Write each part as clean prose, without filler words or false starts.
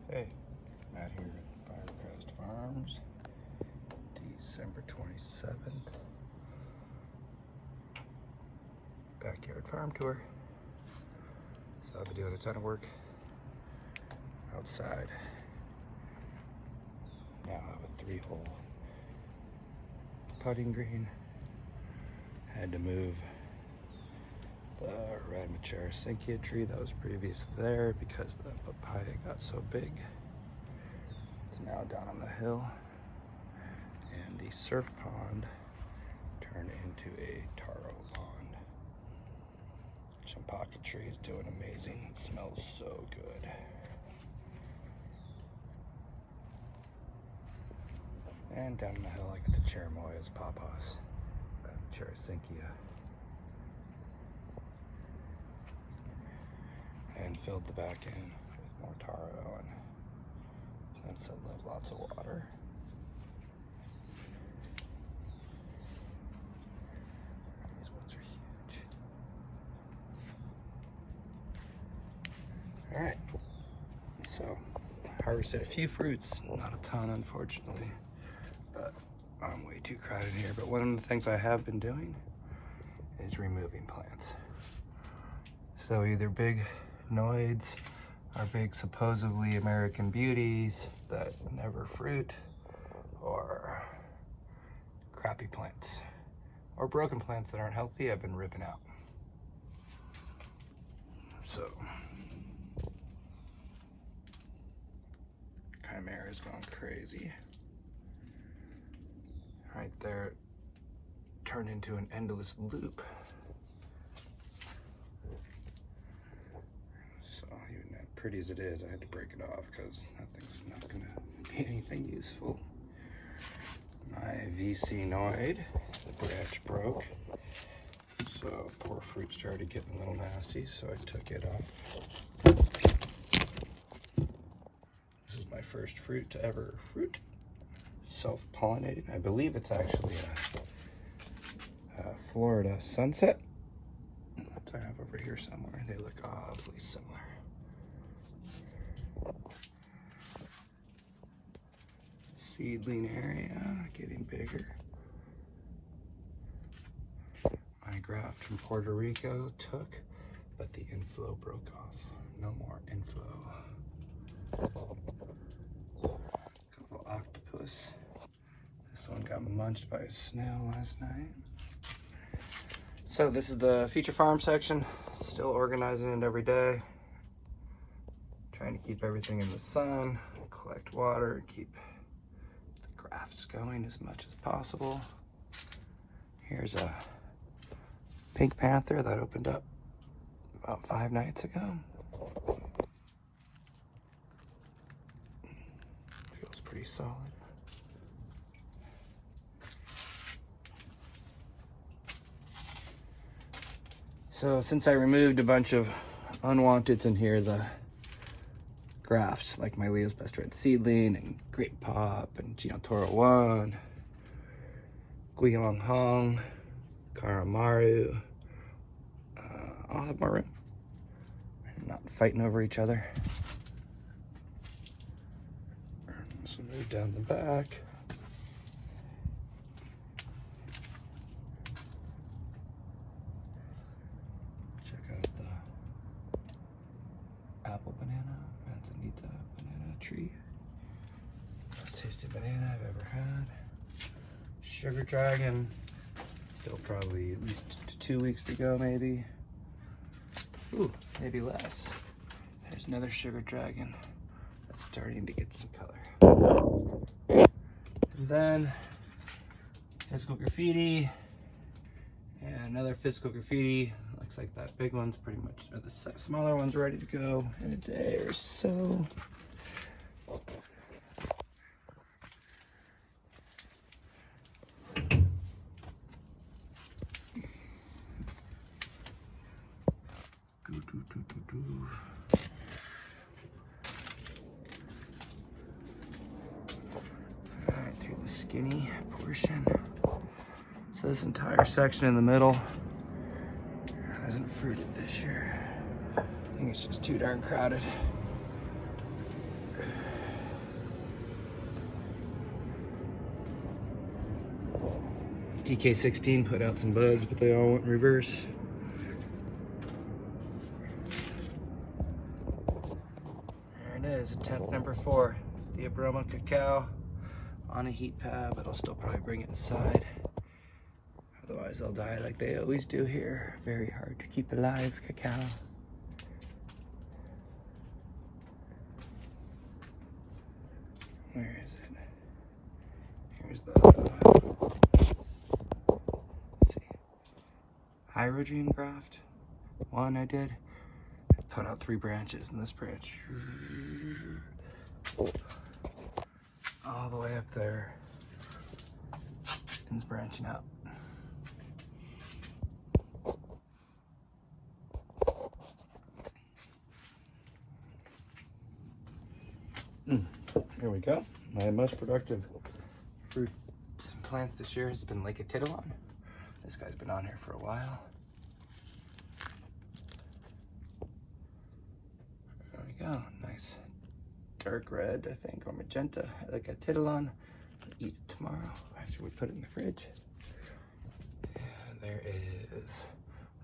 Hey, Matt here at Firecrest Farms, December 27th. Backyard farm tour. So I've been doing a ton of work outside. Now I have a 3-hole putting green. Had to move the red mature Sinkia tree that was previously there because the papaya got so big. It's now down on the hill, and the surf pond turned into a taro pond. Champaka tree is doing amazing. It smells so good. And down the hill I got the cherimoyas, pawpaws, mature Sinkia. And filled the back end with more taro, and plants that love lots of water. These ones are huge. All right, so harvested a few fruits, not a ton unfortunately, but I'm way too crowded here. But one of the things I have been doing is removing plants. So either big noids are big supposedly American beauties that never fruit, or crappy plants, or broken plants that aren't healthy I've been ripping out. So Chimera's going crazy. Right there, turned into an endless loop. Pretty as it is, I had to break it off because that thing's not gonna be anything useful. My VC Noid, the branch broke, so poor fruit started getting a little nasty, so I took it off. This is my first fruit to ever fruit, self-pollinating. I believe it's actually a Florida sunset. That's I have over here somewhere. They look awfully similar. Seedling area getting bigger. My graft from Puerto Rico took, but the inflow broke off. No more inflow. Couple octopus. This one got munched by a snail last night. So this is the feature farm section. Still organizing it every day. Trying to keep everything in the sun, collect water, keep grafts going as much as possible. Here's a pink panther that opened up about 5 nights ago. Feels pretty solid. So since I removed a bunch of unwanteds in here, the grafts like my Leo's Best Red Seedling and Great Pop and Giantoro 1, Guilong Hong, Karamaru, I'll have more room. Not fighting over each other. So move down the back. Check out the apple banana. Manzanita banana tree. Most tasty banana I've ever had. Sugar dragon. Still probably at least 2 weeks to go, maybe. Ooh, maybe less. There's another sugar dragon that's starting to get some color. And then physical graffiti. And another physical graffiti. Looks like that big one's pretty much, or the smaller one's ready to go in a day or so. All right, through the skinny portion. So this entire section in the middle hasn't fruited this year. I think it's just too darn crowded. DK16 put out some buds, but they all went in reverse. There it is, attempt number 4. The Abroma cacao on a heat pad, but I'll still probably bring it inside. Otherwise they'll die like they always do here. Very hard to keep alive, cacao. Where is it? Here's the, let's see, hydrogen graft. One I did. Put out 3 branches, and this branch all the way up there and it's branching out. Here we go. My most productive fruits and plants this year has been Lake Atitlan. This guy's been on here for a while. There we go. Nice dark red, I think, or magenta. Lake Atitlan. I'll eat it tomorrow after we put it in the fridge. And there is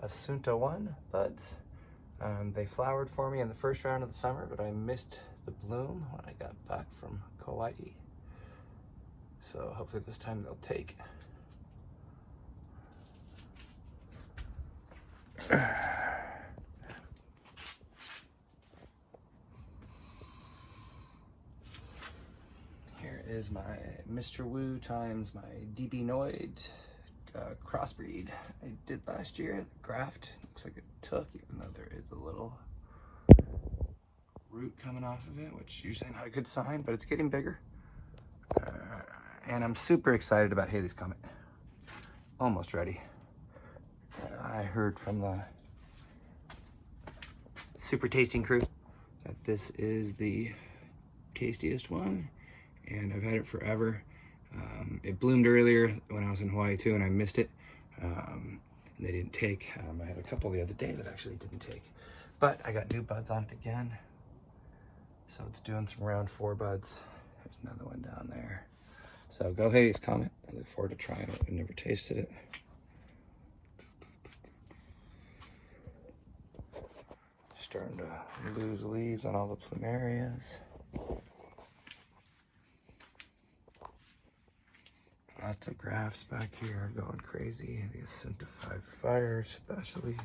Asunta 1 buds. They flowered for me in the first round of the summer, but I missed the bloom when I got back from Kauai. So hopefully this time they'll take. Here is my Mr. Wu times my DB Noid crossbreed I did last year. The graft looks like it took, even though there is a little root coming off of it, which usually not a good sign, but it's getting bigger. And I'm super excited about Halley's Comet. Almost ready. I heard from the super tasting crew that this is the tastiest one, and I've had it forever. It bloomed earlier when I was in Hawaii too, and I missed it. And they didn't take. I had a couple the other day that actually didn't take, but I got new buds on it again. So it's doing some round 4 buds. There's another one down there. So go Halley's Comet. I look forward to trying it. I've never tasted it. Starting to lose leaves on all the plumerias. Lots of grafts back here going crazy. The Asunta 5 Fire especially.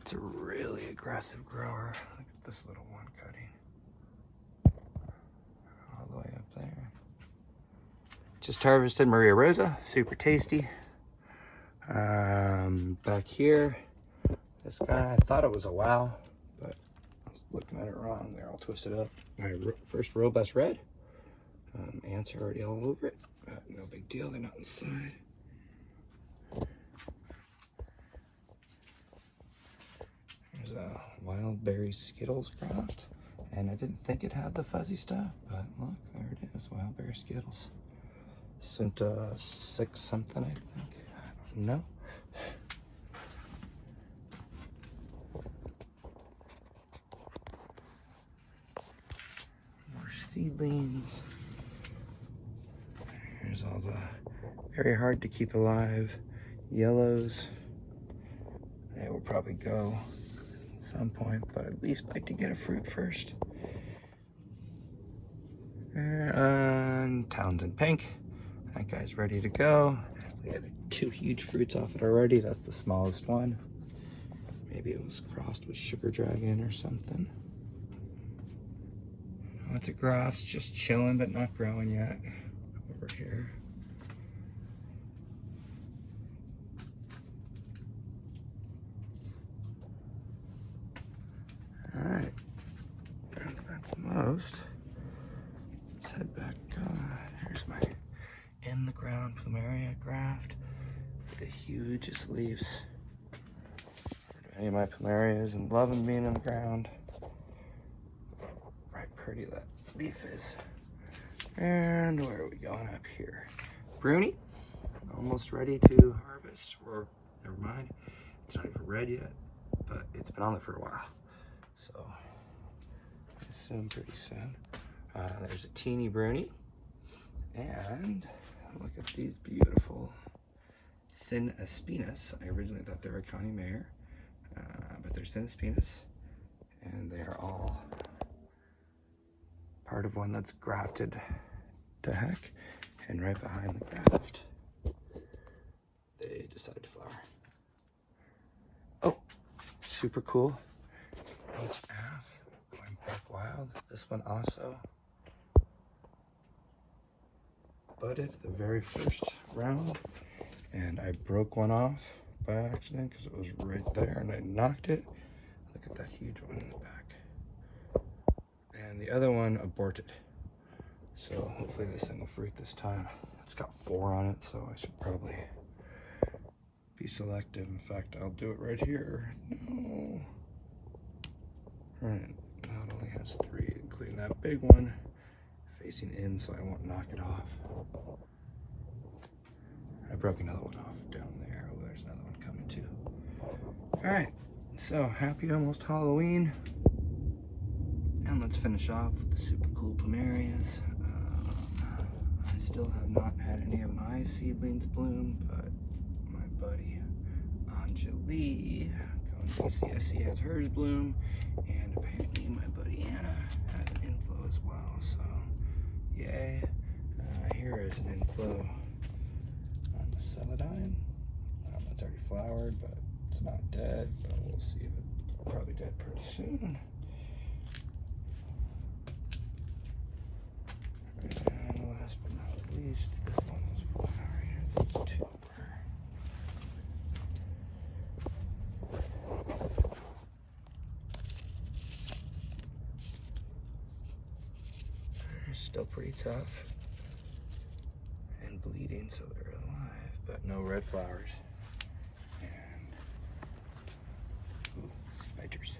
It's a really aggressive grower. Look at this little one cutting. All the way up there. Just harvested Maria Rosa, super tasty. Back here, this guy, I thought it was a wow, but I was looking at it wrong. They're all twisted up. My first robust red. Ants are already all over it, but no big deal, they're not inside. There's a wild berry Skittles graft, and I didn't think it had the fuzzy stuff, but look, there it is, wild berry Skittles. Asunta 6 something, I think. I don't know. More seedlings. Here's all the very hard to keep alive yellows. They will probably go at some point, but at least like to get a fruit first. And Townsend Pink. That guy's ready to go. We got 2 huge fruits off it already. That's the smallest one. Maybe it was crossed with Sugar Dragon or something. Lots of grafts just chilling but not growing yet over here. All right, that's most. Let's head back. Here's my in the ground plumeria graft with the hugest leaves. Any of my plumerias and loving being in the ground. Right, pretty that leaf is. And where are we going up here? Bruni, almost ready to harvest, or never mind, it's not even red yet, but it's been on there for a while. So this soon, pretty soon. There's a teeny Bruni. And look at these beautiful Cinnaspinus. I originally thought they were Connie Mayer, but they're Cinnaspinus. And they are all part of one that's grafted to heck. And right behind the graft, they decided to flower. Oh, super cool. HF, going back wild. This one also budded the very first round, and I broke one off by accident because it was right there and I knocked it. Look at that huge one in the back. And the other one aborted. So hopefully this thing will fruit this time. It's got 4 on it, so I should probably be selective. In fact, I'll do it right here. No. Alright, now it only has 3, including that big one facing in, so I won't knock it off. I broke another one off down there. Oh, there's another one coming too. Alright, so happy almost Halloween. And let's finish off with the super cool plumerias. I still have not had any of my seedlings bloom, but my buddy Anjali going to CSC has hers bloom, and apparently my buddy Anna has an inflow as well, so yay. Here is an inflow on the celandine. That's already flowered, but it's not dead, but we'll see if it's probably dead pretty soon. And last but not least, this one was flowering. These 2 were. They're still pretty tough and bleeding, so they're alive, but no red flowers. And ooh, spiders.